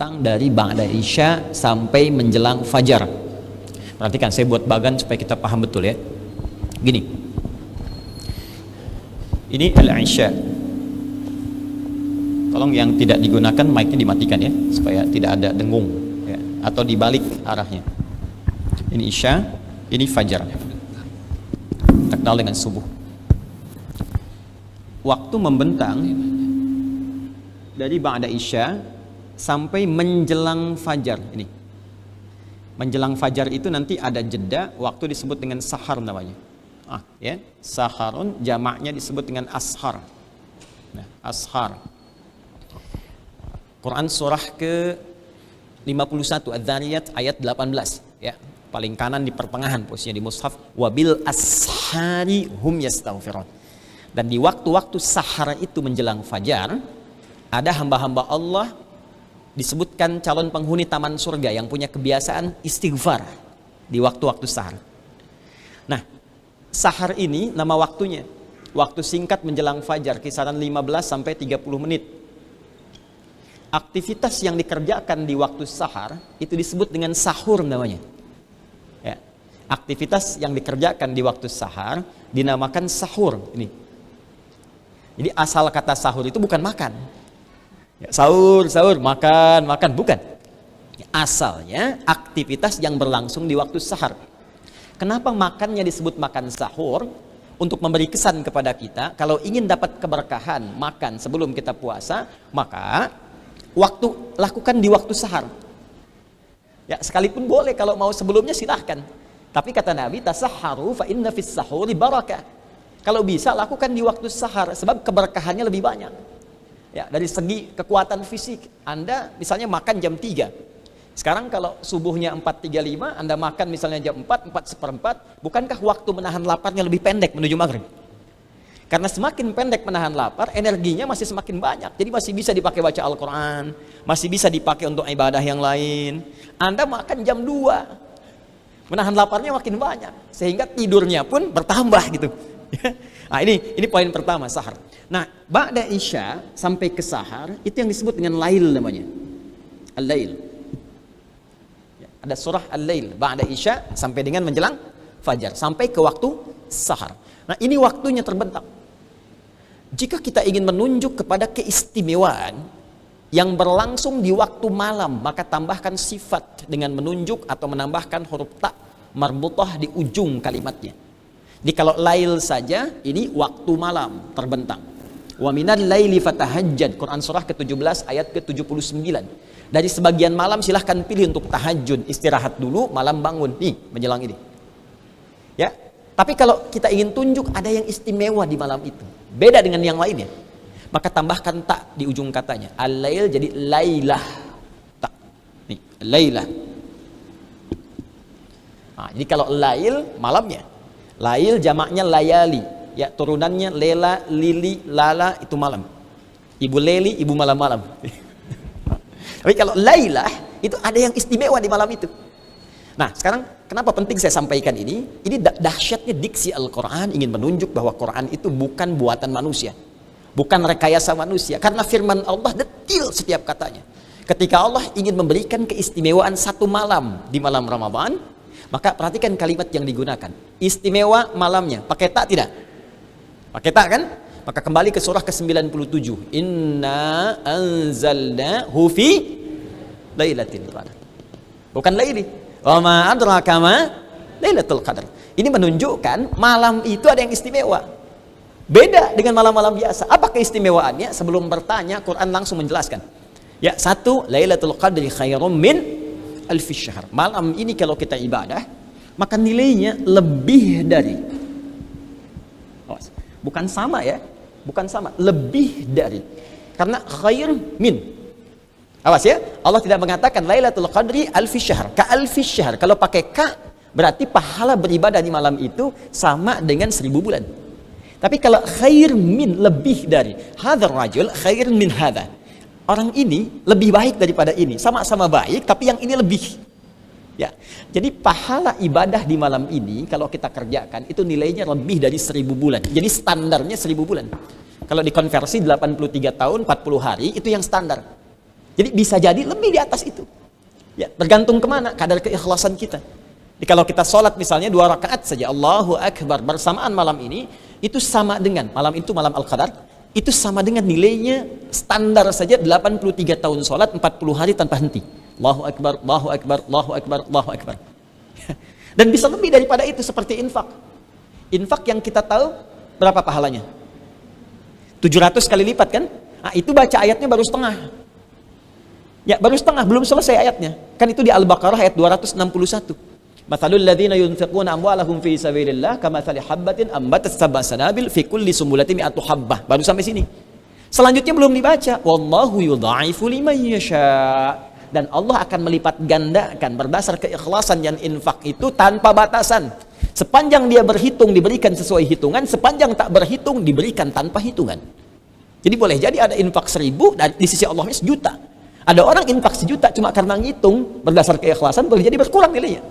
dari ba'da isya sampai menjelang fajar. Perhatikan, saya buat bagan supaya kita paham betul ya. Gini, ini al-isya. Tolong yang tidak digunakan mic-nya dimatikan ya, supaya tidak ada dengung ya, atau dibalik arahnya. Ini isya, ini fajar. Kita kenal dengan subuh. Waktu membentang dari ba'da isya sampai menjelang fajar. Ini menjelang fajar itu nanti ada jeda waktu disebut dengan sahar namanya. Ya, saharun jamaknya disebut dengan ashar. Nah, ashar. Quran surah ke 51 Adz-Dzariyat ayat 18 ya. Paling kanan di pertengahan posisinya di mushaf, wabil ashari hum yastaghfirun. Dan di waktu-waktu sahar itu menjelang fajar, ada hamba-hamba Allah disebutkan calon penghuni taman surga yang punya kebiasaan istighfar di waktu-waktu sahar. Nah, sahar ini nama waktunya, waktu singkat menjelang fajar, kisaran 15 sampai 30 menit. Aktivitas yang dikerjakan di waktu sahar itu disebut dengan sahur namanya. Ya. Aktivitas yang dikerjakan di waktu sahar dinamakan sahur. Ini. Jadi asal kata sahur itu bukan makan. Ya, sahur, makan, bukan. Asalnya aktivitas yang berlangsung di waktu sahar. Kenapa makannya disebut makan sahur? Untuk memberi kesan kepada kita, kalau ingin dapat keberkahan makan sebelum kita puasa, maka lakukan di waktu sahar. Ya, sekalipun boleh kalau mau sebelumnya silahkan. Tapi kata Nabi, tasahharu fa inna fis sahuri barakah. Kalau bisa lakukan di waktu sahar sebab keberkahannya lebih banyak. Ya, dari segi kekuatan fisik, Anda misalnya makan jam 3. Sekarang kalau subuhnya 4.35, Anda makan misalnya jam 4, 4:04, bukankah waktu menahan laparnya lebih pendek menuju maghrib? Karena semakin pendek menahan lapar, energinya masih semakin banyak. Jadi masih bisa dipakai baca Al-Quran, masih bisa dipakai untuk ibadah yang lain. Anda makan jam 2, menahan laparnya makin banyak, sehingga tidurnya pun bertambah gitu. Nah, ini poin pertama, sahar. Nah, ba'da isya sampai ke sahar itu yang disebut dengan lail namanya. Al-lail. Ya, ada surah Al-lail, ba'da isya sampai dengan menjelang fajar, sampai ke waktu sahar. Nah, ini waktunya terbentang. Jika kita ingin menunjuk kepada keistimewaan yang berlangsung di waktu malam, maka tambahkan sifat dengan menunjuk atau menambahkan huruf ta marbutah di ujung kalimatnya. Jadi kalau lail saja, ini waktu malam terbentang. Wa minal laili fatahajjad, Quran surah ke-17 ayat ke-79. Dari sebagian malam silahkan pilih untuk tahajud, istirahat dulu, malam bangun. Nih, menjelang ini. Ya, tapi kalau kita ingin tunjuk ada yang istimewa di malam itu, beda dengan yang lainnya, maka tambahkan tak di ujung katanya. Al-lail jadi lailah. Tak. Nih, lailah. Nah, jadi kalau lail malamnya. Lail jamaknya layali, ya turunannya lela, lili, lala, itu malam. Ibu leli, ibu malam-malam. Tapi kalau lailah itu ada yang istimewa di malam itu. Nah, sekarang kenapa penting saya sampaikan ini? Ini dahsyatnya diksi Al-Quran ingin menunjuk bahwa Quran itu bukan buatan manusia, bukan rekayasa manusia. Karena firman Allah detil setiap katanya. Ketika Allah ingin memberikan keistimewaan satu malam di malam Ramadan, maka perhatikan kalimat yang digunakan. Istimewa malamnya. Pakai tak tidak? Pakai tak kan? Maka kembali ke surah ke-97. Inna anzalnahu fi lailatul qadar. Bukan laili. Wa ma adraka ma lailatul qadar. Ini menunjukkan malam itu ada yang istimewa. Beda dengan malam-malam biasa. Apa keistimewaannya? Sebelum bertanya, Quran langsung menjelaskan. Ya, satu, lailatul qadri khairum min alfi syahr. Malam ini kalau kita ibadah, maka nilainya lebih dari, bukan sama ya, bukan sama, lebih dari, karena khair min. Awas ya, Allah tidak mengatakan lailatul qadri alfi syahr, ka alfi syahr. Kalau pakai ka, berarti pahala beribadah di malam itu sama dengan 1000 bulan. Tapi kalau khair min, lebih dari, hadzal rajul khair min hadza. Orang ini lebih baik daripada ini, sama-sama baik, tapi yang ini lebih. Ya, jadi pahala ibadah di malam ini kalau kita kerjakan itu nilainya lebih dari 1000 bulan. Jadi standarnya 1000 bulan. Kalau dikonversi 83 tahun 40 hari itu yang standar. Jadi bisa jadi lebih di atas itu. Ya, tergantung kemana kadar keikhlasan kita. Jadi kalau kita sholat misalnya 2 rakaat saja, Allahu Akbar bersamaan malam ini, itu sama dengan malam itu malam Al-Qadar, itu sama dengan nilainya standar saja 83 tahun sholat 40 hari tanpa henti. Allahu Akbar, Allahu Akbar, Allahu Akbar, Allahu Akbar. Dan bisa lebih daripada itu seperti infak. Infak yang kita tahu berapa pahalanya? 700 kali lipat kan? Nah, itu baca ayatnya baru setengah. Ya, baru setengah, belum selesai ayatnya. Kan itu di Al-Baqarah ayat 261. Mathalul ladzina yunfiquna amwalahum fi sabilillah kamathali habbatin ambatat sab'a sanabil fi kulli sumbulatin mi'atu habbah. Baru sampai sini. Selanjutnya belum dibaca. Wallahu yudha'ifu liman yasha. Dan Allah akan melipat gandakan berdasar keikhlasan yang infak itu tanpa batasan. Sepanjang dia berhitung diberikan sesuai hitungan, sepanjang tak berhitung diberikan tanpa hitungan. Jadi boleh jadi ada infak 1000 dan di sisi Allah 1 juta. Ada orang infak 1 juta cuma karena ngitung berdasar keikhlasan boleh jadi berkurang nilainya.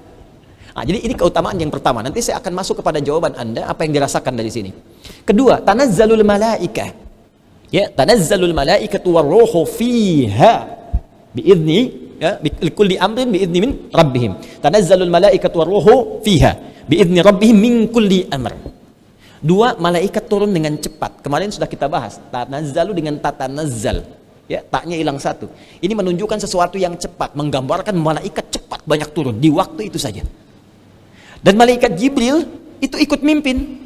Nah, jadi ini keutamaan yang pertama. Nanti saya akan masuk kepada jawaban Anda apa yang dirasakan dari sini. Kedua, tanazzalul malaikah. Ya, tanazzalul malaikatu warruhu fiha biizni ya likulli amrin biizni min rabbihim. Tanazzalul malaikatu warruhu fiha biizni rabbihim min kulli amr. 2, malaikat turun dengan cepat. Kemarin sudah kita bahas. Tanazzalu dengan tatanazzal. Ya, taknya hilang 1. Ini menunjukkan sesuatu yang cepat, menggambarkan malaikat cepat banyak turun di waktu itu saja. Dan malaikat Jibril itu ikut mimpin.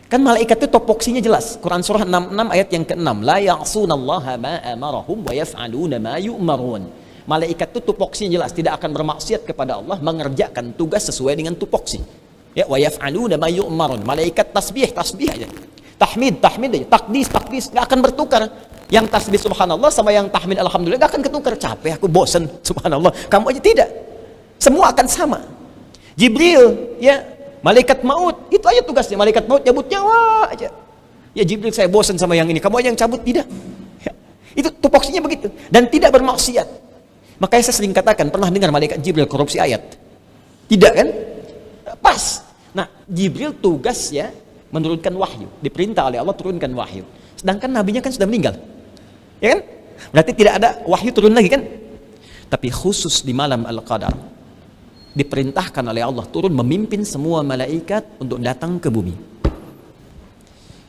Kan malaikat itu topoksinya jelas. Quran surah 66 ayat yang ke-6. La ya'sunallaha ma amarahum wa yaf'aluna ma yu'marun. Malaikat itu tupoksinya jelas, tidak akan bermaksiat kepada Allah, mengerjakan tugas sesuai dengan tupoksi. Ya, wa yaf'aluna ma yu'marun. Malaikat tasbih aja. Tahmid aja. Takdis enggak akan bertukar. Yang tasbih subhanallah sama yang tahmid alhamdulillah enggak akan ketukar. Capek aku, bosan subhanallah. Kamu aja tidak. Semua akan sama. Jibril, ya, malaikat maut, itu aja tugasnya. Malaikat maut cabut nyawa aja. Ya Jibril, saya bosan sama yang ini, kamu aja yang cabut. Tidak ya, itu tupoksinya begitu. Dan tidak bermaksiat. Makanya saya sering katakan, pernah dengar malaikat Jibril korupsi ayat? Tidak kan? Pas. Nah, Jibril tugas ya menurunkan wahyu, diperintah oleh Allah turunkan wahyu. Sedangkan nabinya kan sudah meninggal, ya kan? Berarti tidak ada wahyu turun lagi kan? Tapi khusus di malam Al-Qadar diperintahkan oleh Allah turun memimpin semua malaikat untuk datang ke bumi.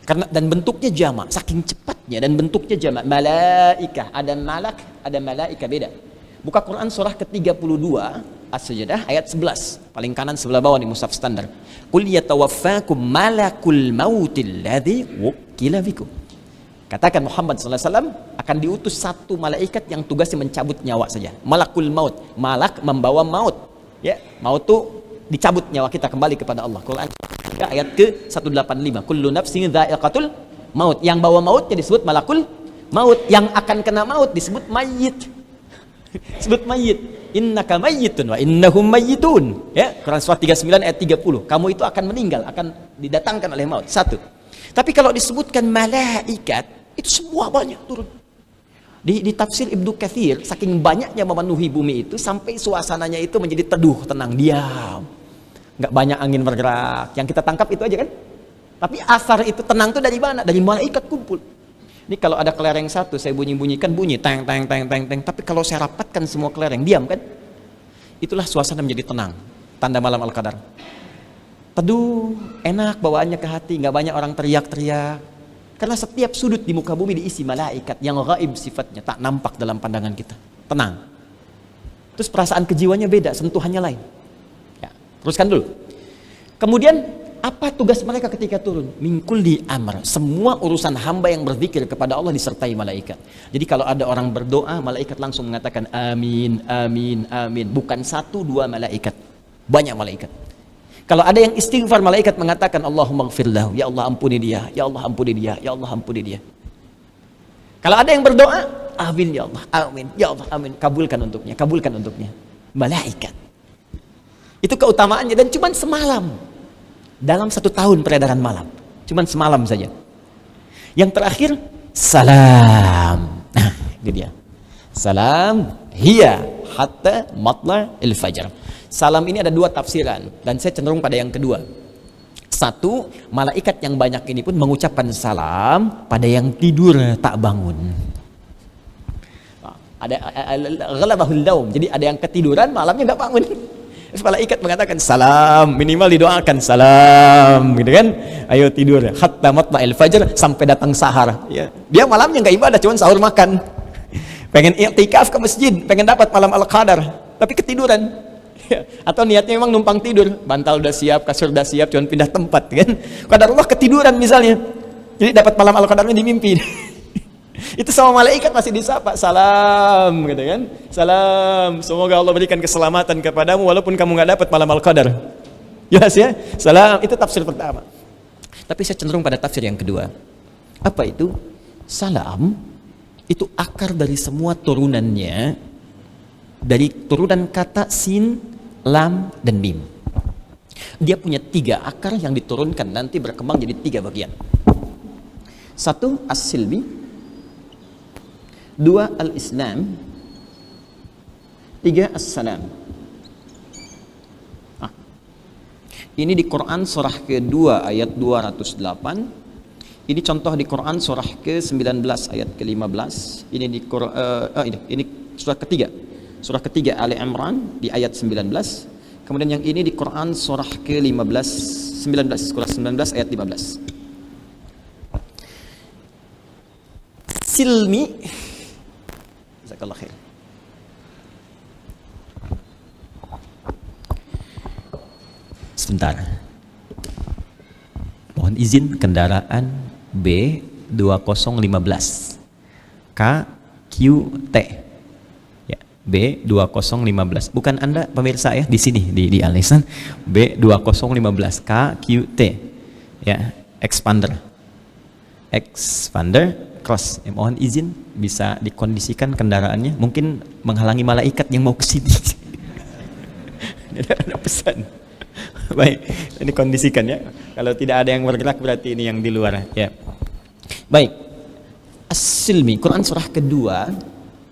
Karena dan bentuknya jamak, saking cepatnya dan bentuknya jamak. Malaikah, ada malak, ada malaika, beda. Buka Quran surah ke-32 As-Sajdah ayat 11, paling kanan sebelah bawah di mushaf standar. Qul yatawaffakum malakul mautil ladzi wukkila bikum. Katakan Muhammad SAW akan diutus satu malaikat yang tugasnya mencabut nyawa saja. Malakul maut, malak membawa maut. Ya, maut itu dicabut nyawa kita kembali kepada Allah. Quran ayat ke-185. Kullu nafsin dha'iqatul maut. Yang bawa mautnya disebut malakul maut. Yang akan kena maut disebut mayit. Disebut mayit. Innaka mayyitun wa innahum mayyitun. Ya, Quran surah 39 ayat 30. Kamu itu akan meninggal, akan didatangkan oleh maut. 1. Tapi kalau disebutkan malaikat, itu semua banyak turun. Di tafsir Ibnu Katsir, saking banyaknya memenuhi bumi itu sampai suasananya itu menjadi teduh, tenang, diam. Nggak banyak angin bergerak. Yang kita tangkap itu aja kan? Tapi asar itu tenang itu dari mana? Dari malaikat kumpul. Ini kalau ada kelereng satu, saya bunyi-bunyikan bunyi, teng. Tapi kalau saya rapatkan semua kelereng, diam kan? Itulah suasana menjadi tenang. Tanda malam Al-Qadar. Teduh, enak bawaannya ke hati, nggak banyak orang teriak-teriak. Karena setiap sudut di muka bumi diisi malaikat yang gaib sifatnya, tak nampak dalam pandangan kita. Tenang. Terus perasaan kejiwanya beda, sentuhannya lain. Ya, teruskan dulu. Kemudian apa tugas mereka ketika turun? Mingkul di amr. Semua urusan hamba yang berzikir kepada Allah disertai malaikat. Jadi kalau ada orang berdoa, malaikat langsung mengatakan amin, amin, amin. Bukan 1, 2 malaikat. Banyak malaikat. Kalau ada yang istighfar, malaikat mengatakan Allahumma gfirlahu, ya Allah ampuni dia, ya Allah ampuni dia, ya Allah ampuni dia. Kalau ada yang berdoa, amin ya Allah, amin, ya Allah, amin, kabulkan untuknya. Malaikat. Itu keutamaannya dan cuma semalam. Dalam 1 tahun peredaran malam. Cuma semalam saja. Yang terakhir, salam. Nah, ini dia. Salam hiya hatta matla'il fajr. Salam ini ada 2 tafsiran dan saya cenderung pada yang kedua. 1, malaikat yang banyak ini pun mengucapkan salam pada yang tidur tak bangun. Ada ghalabahul naum. Jadi ada yang ketiduran malamnya nggak bangun. Terus malaikat mengatakan salam, minimal didoakan salam, gitu kan? Ayo tidur, hatta matla'il fajr, sampai datang sahar. Ya. Dia malamnya nggak ibadah, cuma sahur makan. Pengen i'tikaf ke masjid, pengen dapat malam al-qadar, tapi ketiduran. Ya. Atau niatnya memang numpang tidur, bantal udah siap, kasur udah siap, cuma pindah tempat, kan? Qadarullah ketiduran misalnya. Jadi dapat malam al-qadarnya di mimpi. Itu sama malaikat masih disapa, salam, gitu kan? Salam, semoga Allah berikan keselamatan kepadamu walaupun kamu nggak dapat malam al-qadar. Jelas ya? Salam, itu tafsir pertama. Tapi saya cenderung pada tafsir yang kedua. Apa itu? Salam itu akar dari semua turunannya, dari turunan kata sin, lam, dan mim. Dia punya 3 akar yang diturunkan, nanti berkembang jadi 3 bagian. 1 as-silbi, 2 al-islam, 3 as-salam. Ini di Quran surah ke-2 ayat 208. Ini contoh di Quran surah ke-19 ayat ke-15. Ini di ini surah ketiga. Surah ketiga Ali Imran di ayat 19. Kemudian yang ini di Quran surah ke-15 surah 19 ayat 15. Silmi, jazakallah khair. Sebentar. Mohon izin kendaraan B2015 KQT. Ya, B2015. Bukan Anda pemirsa ya di sini di Alisan B2015 KQT. Ya, expander cross. Ya, mohon izin bisa dikondisikan kendaraannya, mungkin menghalangi malaikat yang mau ke sini. Ada pesan. Baik, ini kondisikan ya. Kalau tidak ada yang bergerak berarti ini yang di luar ya. Baik. As-Silmi, Quran surah kedua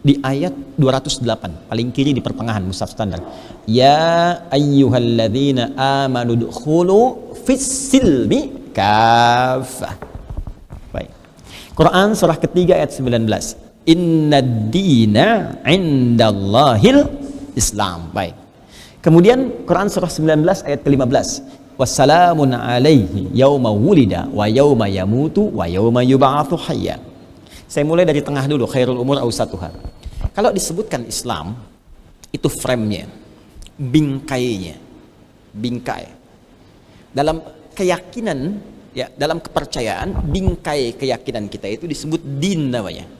di ayat 208, paling kiri di pertengahan mushaf standar. Ya ayyuhalladzina amanu dukhulu fis-silmi kafah. Baik. Quran surah ketiga ayat 19. Innad dina 'indallahil Islam. Baik. Kemudian Quran surah 19 ayat ke-15. Wassalamun alaihi yauma wulida wa yauma yamutu wa yauma yub'atsu hayya. Saya mulai dari tengah dulu, khairul umur awsatuha. Kalau disebutkan Islam, itu frame-nya, bingkainya, bingkai. Dalam keyakinan, ya, dalam kepercayaan, bingkai keyakinan kita itu disebut din namanya.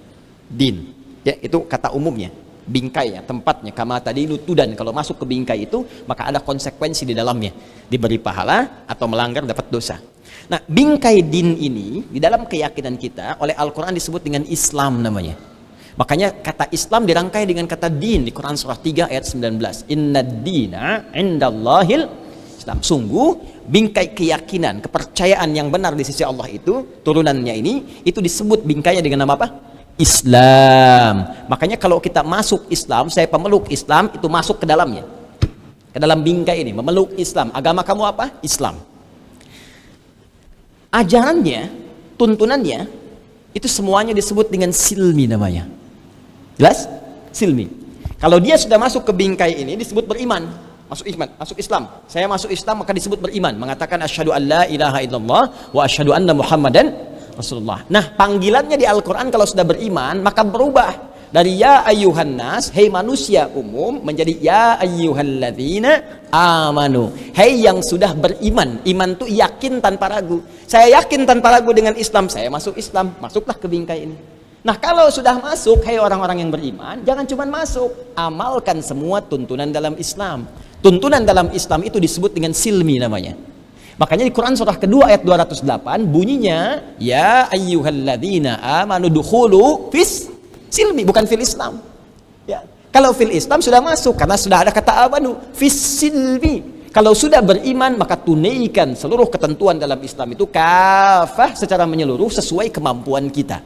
Din. Ya, itu kata umumnya. Bingkai ya, tempatnya kama tadi nutudan, kalau masuk ke bingkai itu maka ada konsekuensi di dalamnya, diberi pahala atau melanggar dapat dosa. Nah, bingkai din ini di dalam keyakinan kita oleh Al-Quran disebut dengan Islam namanya. Makanya kata Islam dirangkai dengan kata din di Quran surah 3 ayat 19. Innad dina 'indallahil Islam. Sungguh bingkai keyakinan, kepercayaan yang benar di sisi Allah itu turunannya ini itu disebut bingkainya dengan nama apa? Islam. Makanya kalau kita masuk Islam, saya pemeluk Islam, itu masuk ke dalamnya, ke dalam bingkai ini, memeluk Islam. Agama kamu apa? Islam. Ajarannya, tuntunannya, itu semuanya disebut dengan silmi namanya. Jelas? Silmi. Kalau dia sudah masuk ke bingkai ini disebut beriman, masuk iman, masuk Islam. Saya masuk Islam maka disebut beriman, mengatakan asyhadu an la ilaha illallah wa asyhadu anna Muhammadan Rasulullah. Nah, panggilannya di Al-Quran kalau sudah beriman maka berubah dari ya ayyuhan nas, hei manusia umum, menjadi ya ayyuhalladzina amanu, hei yang sudah beriman. Iman itu yakin tanpa ragu. Saya yakin tanpa ragu dengan Islam, saya masuk Islam, masuklah ke bingkai ini. Nah, kalau sudah masuk, hei orang-orang yang beriman, jangan cuma masuk, amalkan semua tuntunan dalam Islam. Tuntunan dalam Islam itu disebut dengan silmi namanya. Makanya di Quran surah kedua ayat 208 bunyinya ya ayyuhalladzina amanu dukhulu fis silmi, bukan fil Islam. Ya. Kalau fil Islam sudah masuk karena sudah ada kata amanu, fis silmi. Kalau sudah beriman maka tunaikan seluruh ketentuan dalam Islam itu kafah secara menyeluruh sesuai kemampuan kita.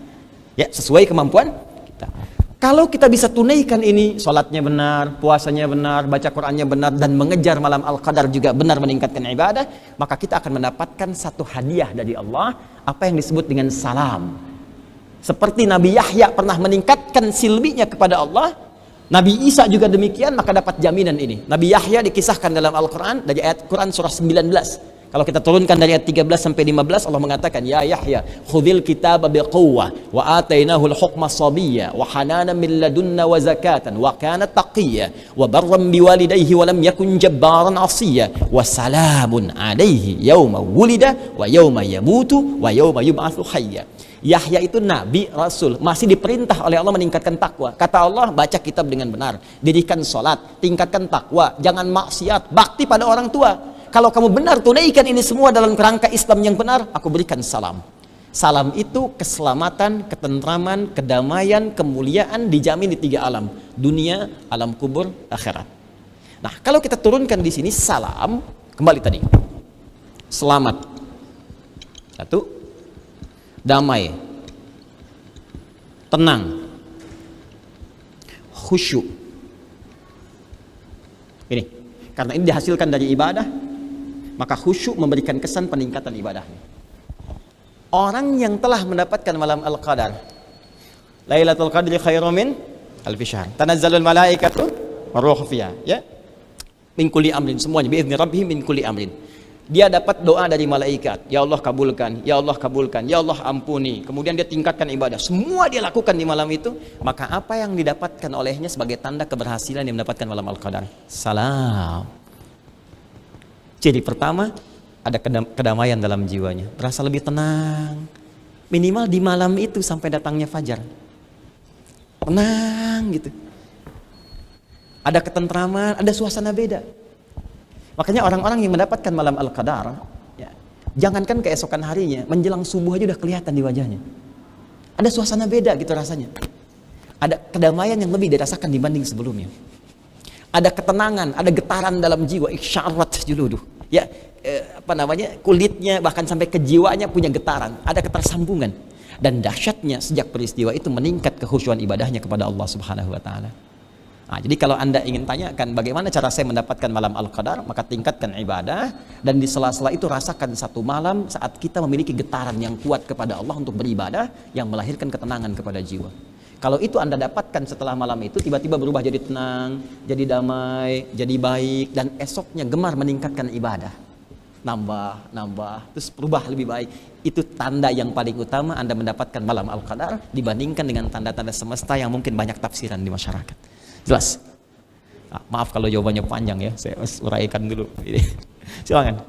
Ya, sesuai kemampuan kita. Kalau kita bisa tunaikan ini, sholatnya benar, puasanya benar, baca Qur'annya benar, dan mengejar malam Al-Qadar juga benar meningkatkan ibadah, maka kita akan mendapatkan satu hadiah dari Allah, apa yang disebut dengan salam. Seperti Nabi Yahya pernah meningkatkan silminya kepada Allah, Nabi Isa juga demikian, maka dapat jaminan ini. Nabi Yahya dikisahkan dalam Al-Quran, dari ayat Quran surah 19. Kalau kita turunkan dari ayat 13 sampai 15, Allah mengatakan, Ya Yahya, khudhil kitaba biquwwah, wa atainahul hukma sabiyya, wa hanana min ladunna wa zakatan, wa kana taqiyya, wa barran biwalidayhi, wa lam yakun jabbaran asiyya, wa salamun alaihi yawma wulida, wa yawma yamutu, wa yawma yub'atsu hayya. Yahya itu nabi, rasul, masih diperintah oleh Allah meningkatkan takwa. Kata Allah, baca kitab dengan benar, dirikan sholat, tingkatkan takwa, jangan maksiat, bakti pada orang tua. Kalau kamu benar tunaikan ini semua dalam kerangka Islam yang benar, aku berikan salam. Salam itu keselamatan, ketentraman, kedamaian, kemuliaan dijamin di 3 alam. Dunia, alam kubur, akhirat. Nah, kalau kita turunkan di sini salam, kembali tadi. Selamat. 1, damai, tenang, khusyuk. Ini, karena ini dihasilkan dari ibadah, maka khusyuk memberikan kesan peningkatan ibadahnya. Orang yang telah mendapatkan malam Al-Qadar, Lailatul Qadri khairum min alfi syahr, tanazzalul malaikatu waruh fiha, ya, min kulli amrin, semuanya biizni rabbihim min kulli amrin. Dia dapat doa dari malaikat, ya Allah kabulkan, ya Allah kabulkan, ya Allah ampuni. Kemudian dia tingkatkan ibadah, semua dia lakukan di malam itu. Maka apa yang didapatkan olehnya sebagai tanda keberhasilan yang mendapatkan malam Al-Qadar? Salam. Ciri pertama, ada kedamaian dalam jiwanya, berasa lebih tenang. Minimal di malam itu sampai datangnya fajar, tenang gitu. Ada ketentraman, ada suasana beda. Makanya orang-orang yang mendapatkan malam Al-Qadar, ya, jangankan keesokan harinya, menjelang subuh aja udah kelihatan di wajahnya. Ada suasana beda gitu rasanya. Ada kedamaian yang lebih dirasakan dibanding sebelumnya. Ada ketenangan, ada getaran dalam jiwa, iksyarat juluduh. Ya, kulitnya bahkan sampai ke jiwanya punya getaran, ada ketersambungan. Dan dahsyatnya sejak peristiwa itu meningkat kekhusyuan ibadahnya kepada Allah Subhanahu wa taala. Nah, jadi kalau Anda ingin tanyakan bagaimana cara saya mendapatkan malam Al-Qadar, maka tingkatkan ibadah, dan di sela-sela itu rasakan satu malam saat kita memiliki getaran yang kuat kepada Allah untuk beribadah yang melahirkan ketenangan kepada jiwa. Kalau itu Anda dapatkan setelah malam itu, tiba-tiba berubah jadi tenang, jadi damai, jadi baik, dan esoknya gemar meningkatkan ibadah. Nambah, terus berubah lebih baik. Itu tanda yang paling utama Anda mendapatkan malam Al-Qadar dibandingkan dengan tanda-tanda semesta yang mungkin banyak tafsiran di masyarakat. Jelas? Maaf kalau jawabannya panjang ya, saya uraikan dulu. Silakan.